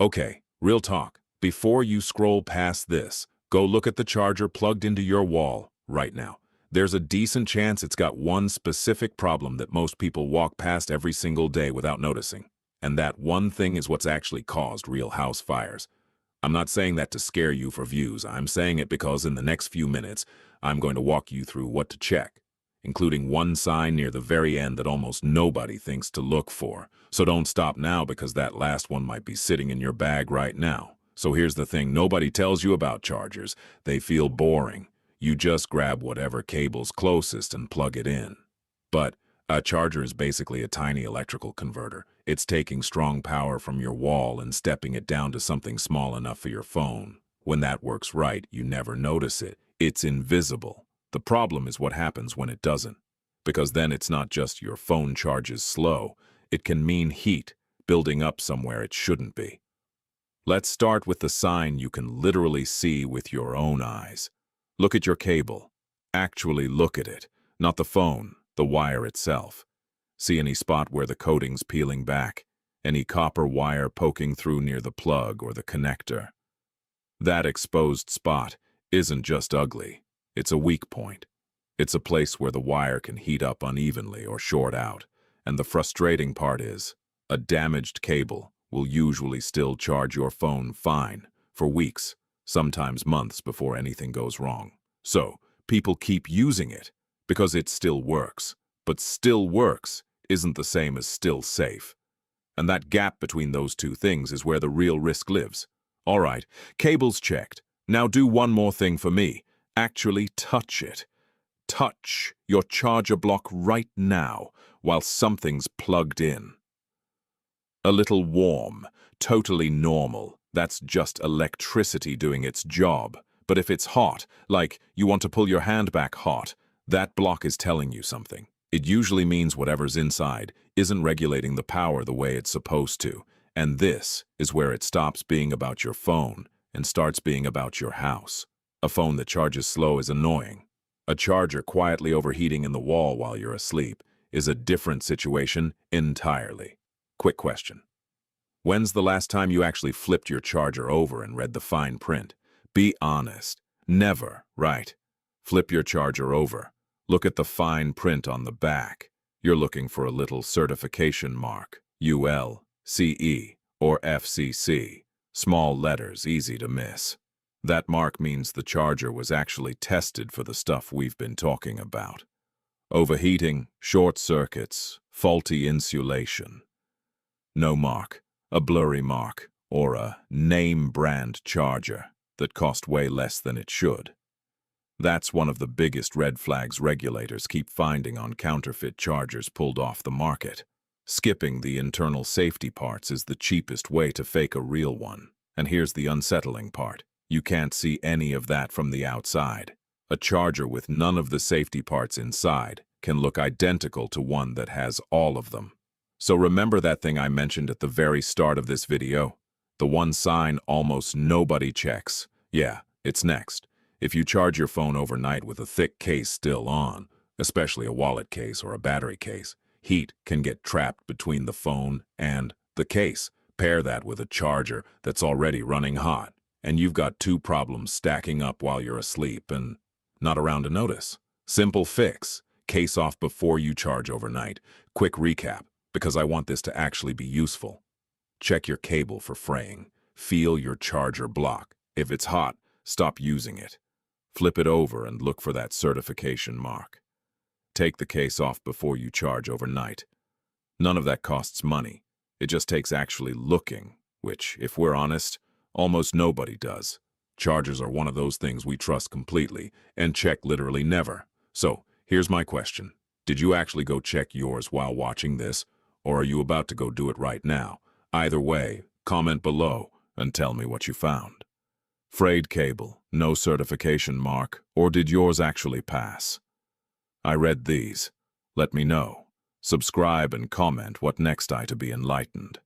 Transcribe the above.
Okay, real talk. Before you scroll past this, go look at the charger plugged into your wall right now. There's a decent chance it's got one specific problem that most people walk past every single day without noticing. And that one thing is what's actually caused real house fires. I'm not saying that to scare you for views. I'm saying it because in the next few minutes, I'm going to walk you through what to check, including one sign near the very end that almost nobody thinks to look for. So don't stop now because that last one might be sitting in your bag right now. So here's the thing nobody tells you about chargers. They feel boring. You just grab whatever cable's closest and plug it in. But a charger is basically a tiny electrical converter. It's taking strong power from your wall and stepping it down to something small enough for your phone. When that works right, you never notice it. It's invisible. The problem is what happens when it doesn't. Because then it's not just your phone charges slow. It can mean heat building up somewhere it shouldn't be. Let's start with the sign you can literally see with your own eyes. Look at your cable. Actually look at it, not the phone, the wire itself. See any spot where the coating's peeling back? Any copper wire poking through near the plug or the connector? That exposed spot isn't just ugly. It's a weak point. It's a place where the wire can heat up unevenly or short out. And the frustrating part is, a damaged cable will usually still charge your phone fine for weeks, sometimes months before anything goes wrong. So, people keep using it because it still works. But still works isn't the same as still safe. And that gap between those two things is where the real risk lives. All right, cable's checked. Now do one more thing for me. Actually touch it. Touch your charger block right now while something's plugged in. A little warm, totally normal. That's just electricity doing its job. But if it's hot, like you want to pull your hand back hot, that block is telling you something. It usually means whatever's inside isn't regulating the power the way it's supposed to. And this is where it stops being about your phone and starts being about your house. A phone that charges slow is annoying. A charger quietly overheating in the wall while you're asleep is a different situation entirely. Quick question. When's the last time you actually flipped your charger over and read the fine print? Be honest. Never, right? Flip your charger over. Look at the fine print on the back. You're looking for a little certification mark, UL, CE, or FCC. Small letters, easy to miss. That mark means the charger was actually tested for the stuff we've been talking about. Overheating, short circuits, faulty insulation. No mark, a blurry mark, or a name brand charger that cost way less than it should. That's one of the biggest red flags regulators keep finding on counterfeit chargers pulled off the market. Skipping the internal safety parts is the cheapest way to fake a real one. And here's the unsettling part. You can't see any of that from the outside. A charger with none of the safety parts inside can look identical to one that has all of them. So remember that thing I mentioned at the very start of this video? The one sign almost nobody checks. Yeah, it's next. If you charge your phone overnight with a thick case still on, especially a wallet case or a battery case, heat can get trapped between the phone and the case. Pair that with a charger that's already running hot, and you've got two problems stacking up while you're asleep and not around to notice. Simple fix. Case off before you charge overnight. Quick recap, because I want this to actually be useful. Check your cable for fraying. Feel your charger block. If it's hot, stop using it. Flip it over and look for that certification mark. Take the case off before you charge overnight. None of that costs money. It just takes actually looking, which, if we're honest, almost nobody does. Chargers are one of those things we trust completely and check literally never. So, here's my question. Did you actually go check yours while watching this, or are you about to go do it right now? Either way, comment below and tell me what you found. Frayed cable, no certification mark, or did yours actually pass? I read these. Let me know. Subscribe and comment what next I to be enlightened.